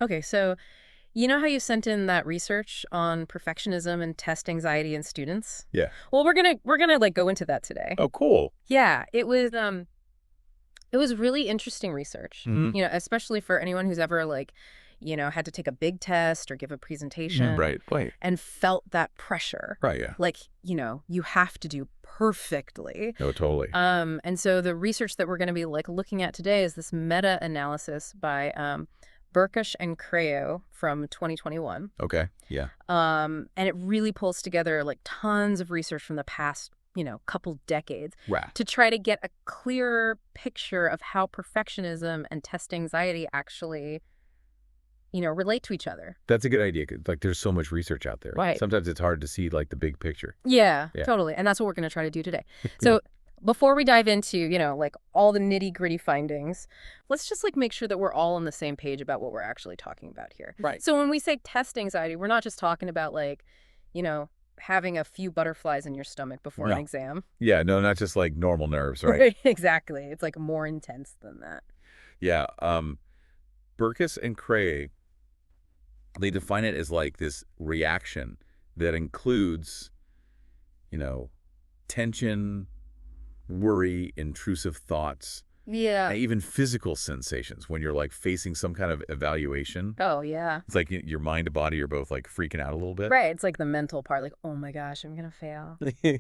Okay, so you know how you sent in that research on perfectionism and test anxiety in students? Yeah. Well, we're gonna like go into that today. Oh, cool. Yeah, it was really interesting research. Hmm. Especially for anyone who's ever like, had to take a big test or give a presentation Right. Wait. and felt that pressure. Right. Yeah. Like, you have to do perfectly. No, totally. And so the research that we're going to be like looking at today is this meta-analysis by Burkish and Creo from 2021. Okay. Yeah. And it really pulls together like tons of research from the past, couple decades Right. to try to get a clearer picture of how perfectionism and test anxiety actually, relate to each other. That's a good idea. 'Cause, like, there's so much research out there. Right. Sometimes it's hard to see like the big picture. Yeah, Yeah. totally. And that's what we're going to try to do today. So before we dive into, like all the nitty gritty findings, let's just like make sure that we're all on the same page about what we're actually talking about here. Right. So when we say test anxiety, we're not just talking about like, having a few butterflies in your stomach before an No. exam. Yeah. No, not just like normal nerves. Right. Exactly. It's like more intense than that. Yeah. Burkiss and Cray, they define it as like this reaction that includes, you know, tension, worry, intrusive thoughts, Yeah. and even physical sensations when you're like facing some kind of evaluation. Oh, yeah. It's like your mind and body are both like freaking out a little bit. Right. It's like the mental part, like, oh my gosh, I'm going to fail.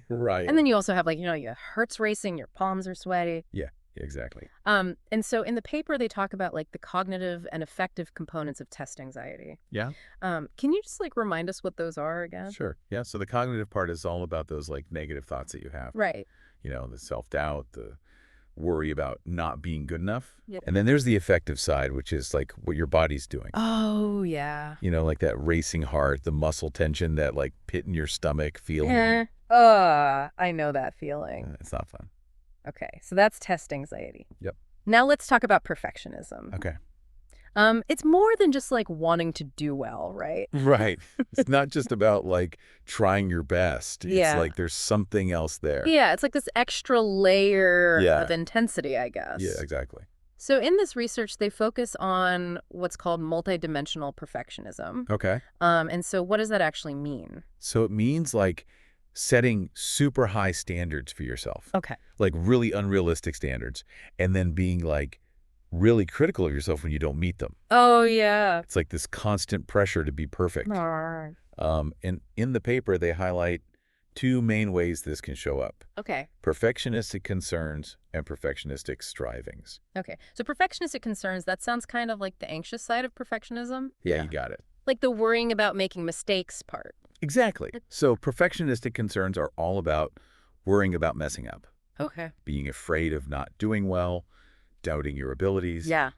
Right. And then you also have like, your heart's racing, your palms are sweaty. Yeah, exactly. And so in the paper, they talk about like the cognitive and affective components of test anxiety. Yeah, Can you just like remind us what those are again? sure. Yeah, so the cognitive part is all about those like negative thoughts that you have. Right. You know, the self-doubt, the worry about not being good enough. Yeah. And then there's the affective side, which is like what your body's doing. Oh, yeah. You know, like that racing heart, the muscle tension, that like pit in your stomach feeling. I know that feeling. It's not fun. Okay, so that's test anxiety. Yep. Now let's talk about perfectionism. Okay. It's more than just like wanting to do well, right? Right. It's not just about like trying your best. It's Yeah. like there's something else there. Yeah, it's like this extra layer Yeah. of intensity, I guess. Yeah, exactly. So in this research, they focus on what's called multidimensional perfectionism. Okay. And so what does that actually mean? So it means like setting super high standards for yourself, Okay. like really unrealistic standards, and then being like really critical of yourself when you don't meet them. Oh, yeah. It's like this constant pressure to be perfect. And in the paper, they highlight two main ways this can show up: Okay. perfectionistic concerns and perfectionistic strivings. Okay. So perfectionistic concerns, that sounds kind of like the anxious side of perfectionism. Yeah, you got it. Like the worrying about making mistakes part. Exactly. So perfectionistic concerns are all about worrying about messing up, Okay. being afraid of not doing well, doubting your abilities, Yeah.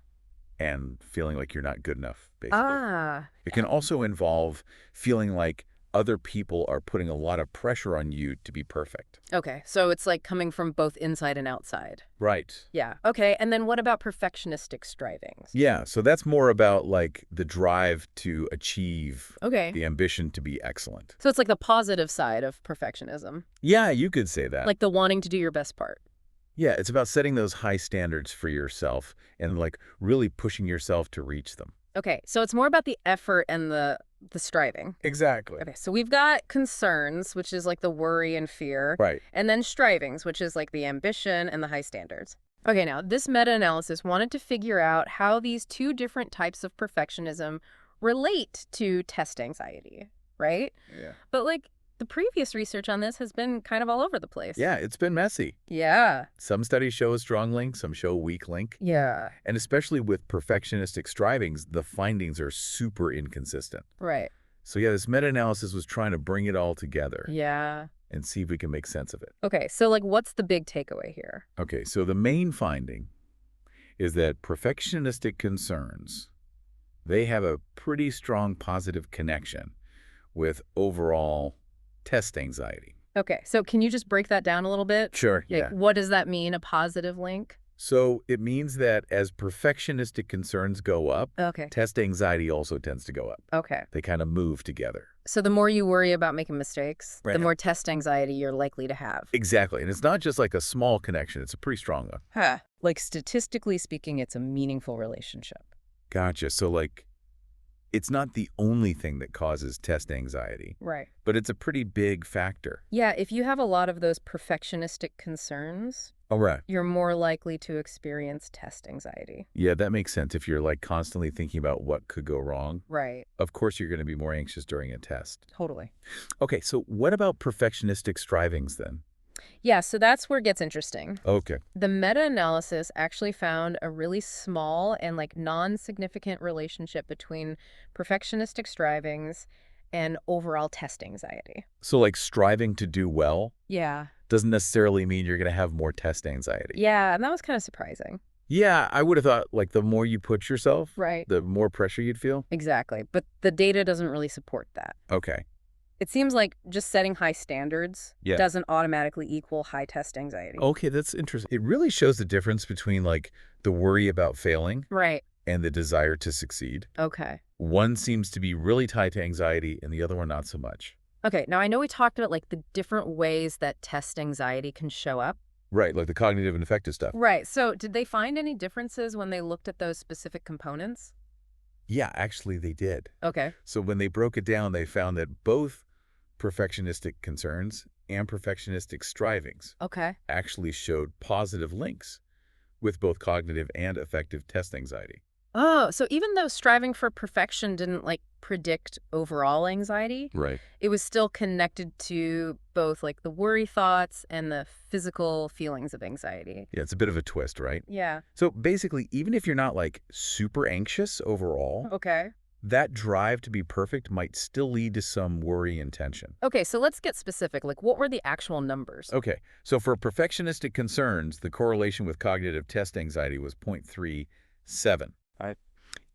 and feeling like you're not good enough, basically. Ah. It can also involve feeling like other people are putting a lot of pressure on you to be perfect. Okay. So it's like coming from both inside and outside. Right. Yeah. Okay. And then what about perfectionistic strivings? Yeah, so that's more about like the drive to achieve, Okay. the ambition to be excellent. So it's like the positive side of perfectionism, Yeah, you could say that. like the wanting to do your best part. Yeah, it's about setting those high standards for yourself and like really pushing yourself to reach them. Okay. So it's more about the effort and the striving. Exactly. Okay. So we've got concerns, which is like the worry and fear. Right. And then strivings, which is like the ambition and the high standards. Okay, now this meta-analysis wanted to figure out how these two different types of perfectionism relate to test anxiety, right? Yeah. But like the previous research on this has been kind of all over the place. Yeah, it's been messy. Yeah. Some studies show a strong link, some show a weak link. Yeah. And especially with perfectionistic strivings, the findings are super inconsistent. Right. So yeah, this meta-analysis was trying to bring it all together Yeah. and see if we can make sense of it. Okay, so like what's the big takeaway here? Okay, so the main finding is that perfectionistic concerns, they have a pretty strong positive connection with overall test anxiety. Okay, so can you just break that down a little bit? Sure, Like, yeah. what does that mean, a positive link? So it means that as perfectionistic concerns go up, Okay. test anxiety also tends to go up. Okay. They kind of move together. So the more you worry about making mistakes, Right. the more test anxiety you're likely to have. Exactly. And it's not just like a small connection, it's a pretty strong one. Huh. Like statistically speaking, it's a meaningful relationship. Gotcha. So like It's not the only thing that causes test anxiety, Right. but it's a pretty big factor. Yeah, if you have a lot of those perfectionistic concerns, All right. you're more likely to experience test anxiety. Yeah, that makes sense. If you're like constantly thinking about what could go wrong, Right. of course you're going to be more anxious during a test. Totally. Okay, so what about perfectionistic strivings then? Yeah, so that's where it gets interesting. Okay. The meta-analysis actually found a really small and non-significant relationship between perfectionistic strivings and overall test anxiety. So like striving to do well Yeah. doesn't necessarily mean you're going to have more test anxiety. Yeah, and that was kind of surprising. Yeah, I would have thought like the more you push yourself, Right. the more pressure you'd feel. Exactly. But the data doesn't really support that. Okay. It seems like just setting high standards Yeah. doesn't automatically equal high test anxiety. Okay, that's interesting. It really shows the difference between like the worry about failing Right. and the desire to succeed. Okay. One seems to be really tied to anxiety and the other one not so much. Okay, now I know we talked about the different ways that test anxiety can show up. Right, like the cognitive and affective stuff. Right. So did they find any differences when they looked at those specific components? Yeah, actually they did. Okay. So when they broke it down, they found that both perfectionistic concerns and perfectionistic strivings Okay. actually showed positive links with both cognitive and affective test anxiety. Oh, so even though striving for perfection didn't predict overall anxiety, Right. it was still connected to both the worry thoughts and the physical feelings of anxiety. Yeah, it's a bit of a twist, right? Yeah. So basically, even if you're not like super anxious overall, Okay. that drive to be perfect might still lead to some worry and tension. Okay, so let's get specific. What were the actual numbers? Okay, so for perfectionistic concerns, the correlation with cognitive test anxiety was 0.37. Right.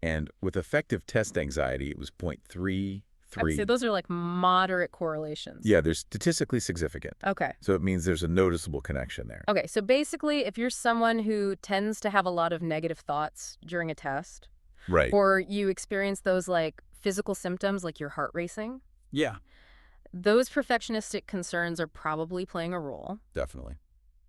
And with affective test anxiety, it was I would say 0.33. those are moderate correlations. Yeah, they're statistically significant. Okay. So it means there's a noticeable connection there. Okay, so basically, if you're someone who tends to have a lot of negative thoughts during a test, Right. or you experience those physical symptoms like your heart racing, Yeah, those perfectionistic concerns are probably playing a role. definitely.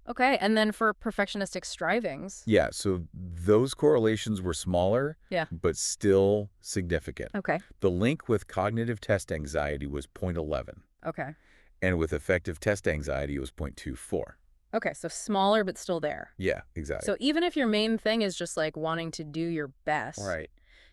Okay, and then for perfectionistic strivings. Yeah, so those correlations were smaller, Yeah. but still significant. Okay. The link with cognitive test anxiety was 0.11, Okay. and with affective test anxiety, it was 0.24. Okay, so smaller but still there. Yeah, exactly. So even if your main thing is just wanting to do your best, Right.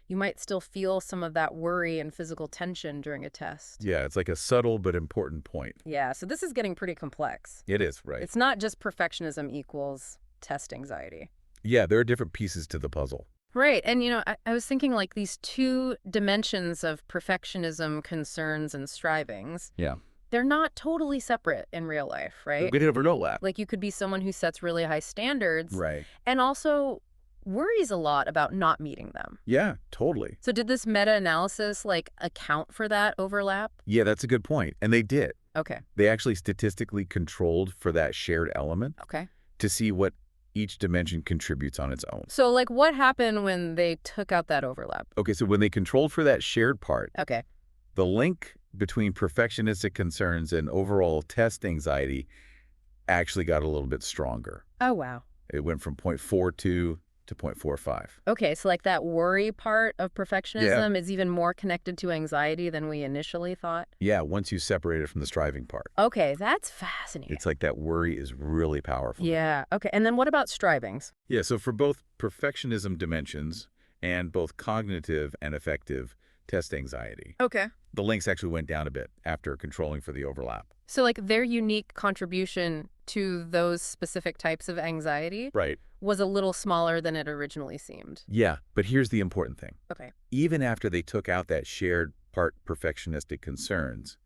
you might still feel some of that worry and physical tension during a test. Yeah, it's like a subtle but important point. Yeah, so this is getting pretty complex. It is, right? It's not just perfectionism equals test anxiety. Yeah, there are different pieces to the puzzle. Right, and I was thinking these two dimensions of perfectionism, concerns, and strivings, Yeah. they're not totally separate in real life, right? We never know that. You could be someone who sets really high standards Right. and also worries a lot about not meeting them. Yeah, totally. So did this meta-analysis account for that overlap? Yeah, that's a good point. And they did. Okay. They actually statistically controlled for that shared element Okay. to see what each dimension contributes on its own. So what happened when they took out that overlap? Okay, so when they controlled for that shared part, Okay. the link between perfectionistic concerns and overall test anxiety actually got a little bit stronger. Oh, wow. It went from 0.42 to 0.45. Okay, so that worry part of perfectionism is even more connected to anxiety than we initially thought? Yeah, once you separate it from the striving part. Okay, that's fascinating. It's like that worry is really powerful. Yeah, okay. And then what about strivings? Yeah, so for both perfectionism dimensions and both cognitive and affective test anxiety, Okay. the links actually went down a bit after controlling for the overlap. So their unique contribution to those specific types of anxiety Right. was a little smaller than it originally seemed. Yeah, but here's the important thing. Okay. Even after they took out that shared part perfectionistic concerns,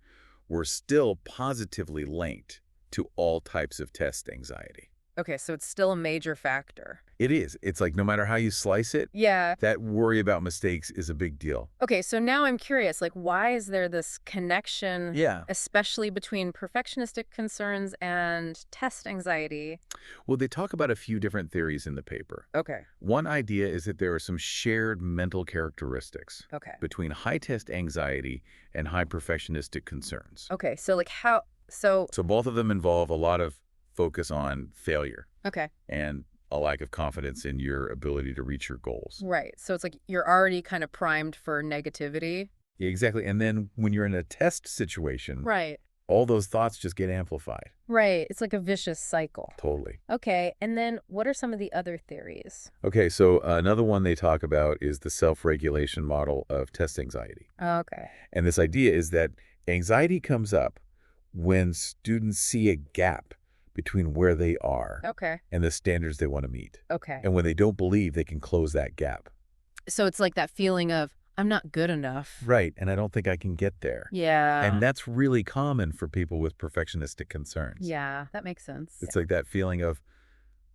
we're still positively linked to all types of test anxiety. Okay, so it's still a major factor. It is. It's like no matter how you slice it, Yeah. that worry about mistakes is a big deal. Okay, so now I'm curious, why is there this connection, Yeah. especially between perfectionistic concerns and test anxiety? Well, they talk about a few different theories in the paper. Okay. One idea is that there are some shared mental characteristics Okay. between high test anxiety and high perfectionistic concerns. Okay, so how, So both of them involve a lot of focus on failure okay. and a lack of confidence in your ability to reach your goals. Right. So it's like you're already kind of primed for negativity. Yeah, exactly. And then when you're in a test situation, Right. all those thoughts just get amplified. Right. It's like a vicious cycle. Totally. Okay. And then what are some of the other theories? Okay, so another one they talk about is the self-regulation model of test anxiety. Okay. And this idea is that anxiety comes up when students see a gap between where they are Okay. and the standards they want to meet. Okay. And when they don't believe they can close that gap. So it's like that feeling of, I'm not good enough. Right, and I don't think I can get there. Yeah. And that's really common for people with perfectionistic concerns. Yeah, that makes sense. It's like that feeling of,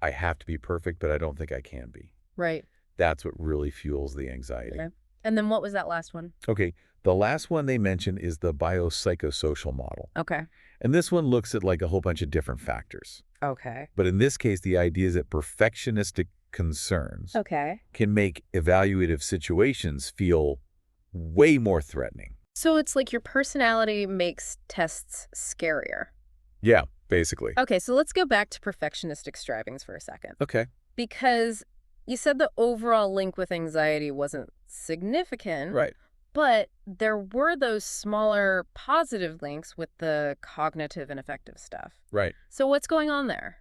I have to be perfect, but I don't think I can be. Right. That's what really fuels the anxiety. Okay. And then what was that last one? Okay, the last one they mention is the biopsychosocial model. Okay. And this one looks at like a whole bunch of different factors. Okay. But in this case, the idea is that perfectionistic concerns Okay. can make evaluative situations feel way more threatening. So it's like your personality makes tests scarier. Yeah, basically. Okay, so let's go back to perfectionistic strivings for a second. Okay. Because you said the overall link with anxiety wasn't significant, Right. but there were those smaller positive links with the cognitive and affective stuff. Right. So what's going on there?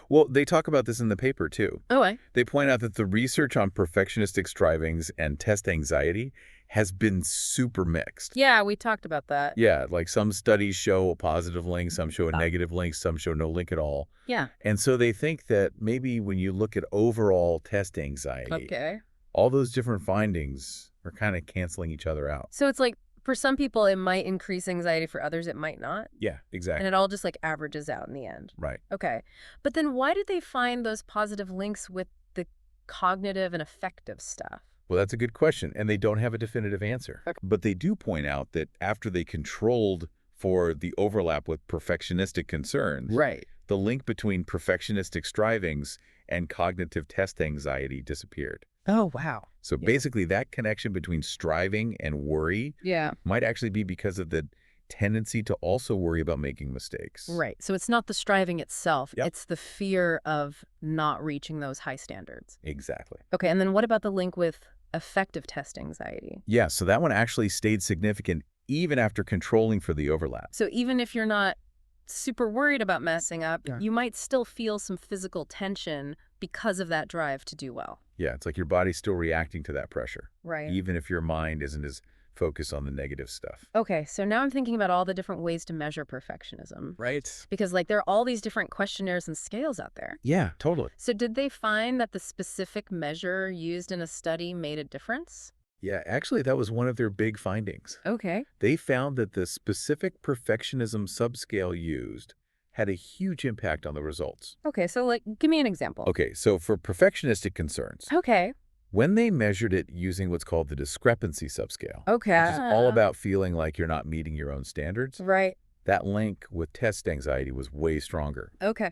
Well, they talk about this in the paper, too. Okay. They point out that the research on perfectionistic strivings and test anxiety has been super mixed. Yeah, we talked about that. Yeah, like some studies show a positive link, some show a negative link, some show no link at all. Yeah. And so they think that maybe when you look at overall test anxiety, Okay. all those different findings are kind of canceling each other out. So it's like for some people it might increase anxiety, for others it might not. Yeah, And exactly. it all just like averages out in the end. Right. Okay. But then why did they find those positive links with the cognitive and affective stuff? Well, that's a good question, and they don't have a definitive answer. Okay. But they do point out that after they controlled for the overlap with perfectionistic concerns, Right. the link between perfectionistic strivings and cognitive test anxiety disappeared. Oh, wow. So Yeah. basically, that connection between striving and worry Yeah. might actually be because of the tendency to also worry about making mistakes. Right. So it's not the striving itself. Yep. It's the fear of not reaching those high standards. Exactly. Okay. And then what about the link with affective test anxiety? Yeah, so that one actually stayed significant even after controlling for the overlap. So even if you're not super worried about messing up, Yeah. you might still feel some physical tension because of that drive to do well. Yeah, it's like your body's still reacting to that pressure, Right. even if your mind isn't as focused on the negative stuff. Okay, so now I'm thinking about all the different ways to measure perfectionism. Right. Because, like, there are all these different questionnaires and scales out there. Yeah, totally. So did they find that the specific measure used in a study made a difference? Yeah, actually, that was one of their big findings. Okay. They found that the specific perfectionism subscale used had a huge impact on the results. Okay, so, like, give me an example. Okay, so for perfectionistic concerns, Okay. when they measured it using what's called the discrepancy subscale, Okay. which is all about feeling like you're not meeting your own standards, Right. that link with test anxiety was way stronger. Okay.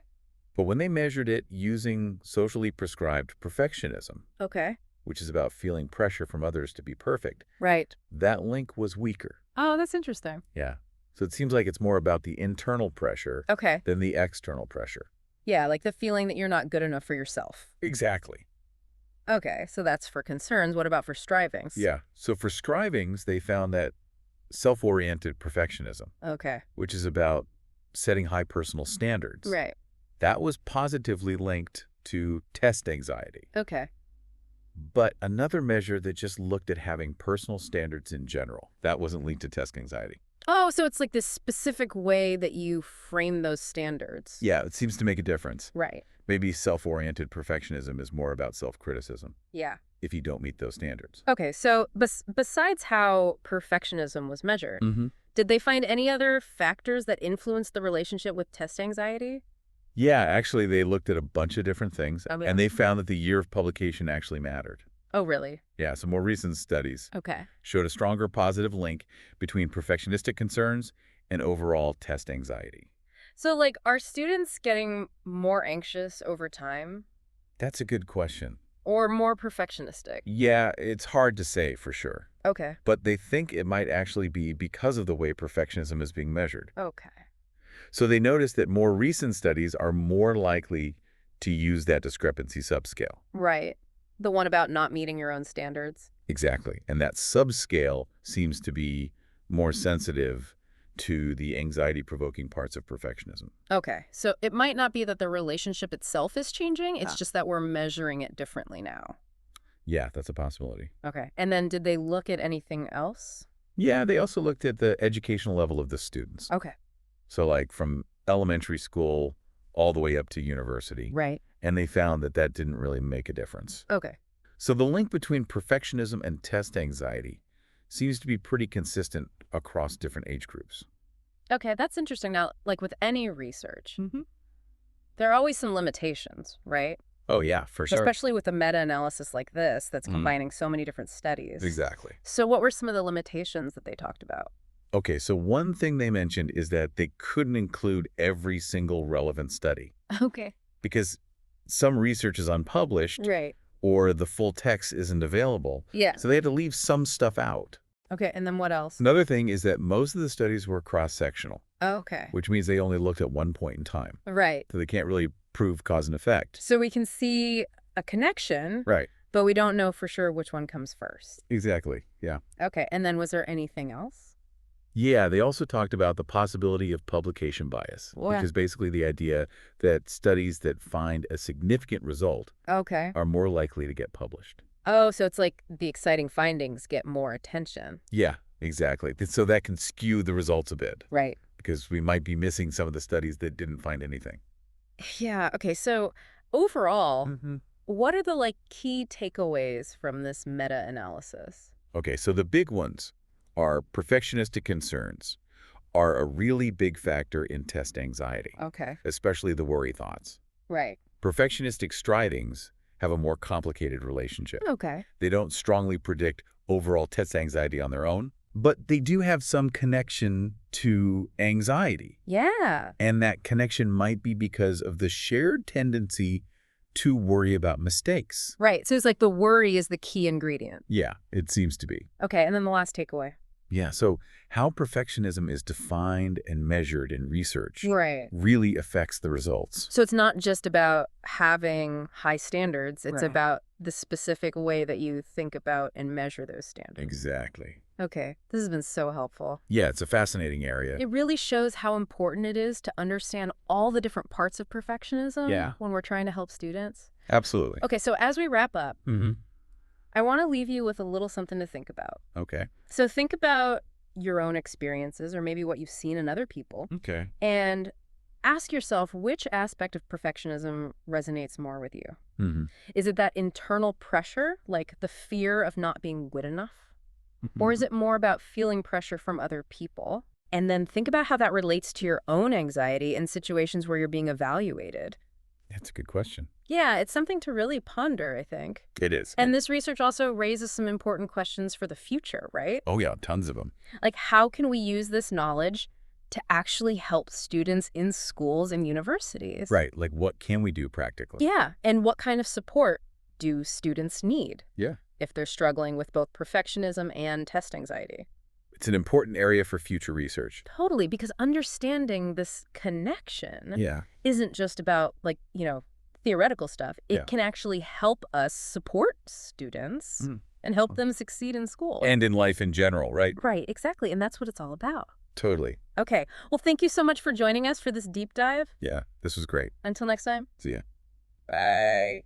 But when they measured it using socially prescribed perfectionism, Okay. which is about feeling pressure from others to be perfect, Right. that link was weaker. Oh, that's interesting. Yeah. So it seems like it's more about the internal pressure Okay. than the external pressure. Yeah, like the feeling that you're not good enough for yourself. Exactly. Okay, so that's for concerns. What about for strivings? Yeah. So for strivings, they found that self-oriented perfectionism, Okay. which is about setting high personal standards, Right. that was positively linked to test anxiety. Okay. But another measure that just looked at having personal standards in general, that wasn't linked to test anxiety. Oh, so it's like this specific way that you frame those standards. Yeah, it seems to make a difference. Right. Maybe self-oriented perfectionism is more about self-criticism Yeah. if you don't meet those standards. Okay, so besides how perfectionism was measured, Mm-hmm. did they find any other factors that influenced the relationship with test anxiety? Yeah, actually, they looked at a bunch of different things, Oh, yeah. and they found that the year of publication actually mattered. Oh, really? Yeah, some more recent studies Okay. showed a stronger positive link between perfectionistic concerns and overall test anxiety. So, like, are students getting more anxious over time That's a good question. or more perfectionistic? Yeah, it's hard to say for sure, Okay. but they think it might actually be because of the way perfectionism is being measured. Okay. So they noticed that more recent studies are more likely to use that discrepancy subscale. Right. The one about not meeting your own standards. Exactly. And that subscale seems to be more sensitive to the anxiety-provoking parts of perfectionism. Okay, so it might not be that the relationship itself is changing, it's Ah. just that we're measuring it differently now. Yeah, that's a possibility. Okay, and then did they look at anything else? Yeah, they also looked at the educational level of the students. Okay. So like from elementary school all the way up to university. Right. And they found that that didn't really make a difference. Okay. So the link between perfectionism and test anxiety seems to be pretty consistent across different age groups. Okay, that's interesting. Now, like with any research, Mm-hmm. there are always some limitations, right? Oh, yeah, for sure. Especially with a meta-analysis like this that's Mhm. combining so many different studies. Exactly. So what were some of the limitations that they talked about? Okay, so one thing they mentioned is that they couldn't include every single relevant study Okay. because some research is unpublished Right. or the full text isn't available. Yeah. So they had to leave some stuff out. Okay, and then what else? Another thing is that most of the studies were cross-sectional, Okay. which means they only looked at one point in time. Right. So they can't really prove cause and effect. So we can see a connection, Right. but we don't know for sure which one comes first. Exactly. Yeah. Okay, and then was there anything else? Yeah, they also talked about the possibility of publication bias, What? which is basically the idea that studies that find a significant result Okay. are more likely to get published. Oh, so it's like the exciting findings get more attention. Yeah, exactly. So that can skew the results a bit Right. because we might be missing some of the studies that didn't find anything. Yeah, okay, so overall, Mm-hmm. what are the key takeaways from this meta-analysis? Okay, so the big ones are perfectionistic concerns are a really big factor in test anxiety, Okay. especially the worry thoughts. Right. Perfectionistic strivings have a more complicated relationship. Okay. They don't strongly predict overall test anxiety on their own, but they do have some connection to anxiety. Yeah. And that connection might be because of the shared tendency to worry about mistakes. Right, so it's like the worry is the key ingredient. Yeah, it seems to be. Okay, and then the last takeaway. Yeah, so how perfectionism is defined and measured in research Right. really affects the results. So it's not just about having high standards, it's Right. about the specific way that you think about and measure those standards. Exactly. Okay, this has been so helpful. Yeah, it's a fascinating area. It really shows how important it is to understand all the different parts of perfectionism Yeah. when we're trying to help students. Absolutely. Okay, so as we wrap up, Mm-hmm. I want to leave you with a little something to think about. Okay. So think about your own experiences or maybe what you've seen in other people Okay. and ask yourself which aspect of perfectionism resonates more with you. Mm-hmm. Is it that internal pressure, like the fear of not being good enough? Or is it more about feeling pressure from other people? And then think about how that relates to your own anxiety in situations where you're being evaluated. That's a good question. Yeah, it's something to really ponder, I think. It is. And this research also raises some important questions for the future, right? Oh, yeah, tons of them. Like, how can we use this knowledge to actually help students in schools and universities? Right. Like, what can we do practically? Yeah, and what kind of support do students need Yeah. if they're struggling with both perfectionism and test anxiety? It's an important area for future research. Totally, because understanding this connection Yeah. isn't just about, theoretical stuff. It Yeah. can actually help us support students Mm. and help them succeed in school. And in life in general, right? Right, exactly, and that's what it's all about. Totally. Okay, well, thank you so much for joining us for this deep dive. Yeah. This was great. Until next time. See ya. Bye.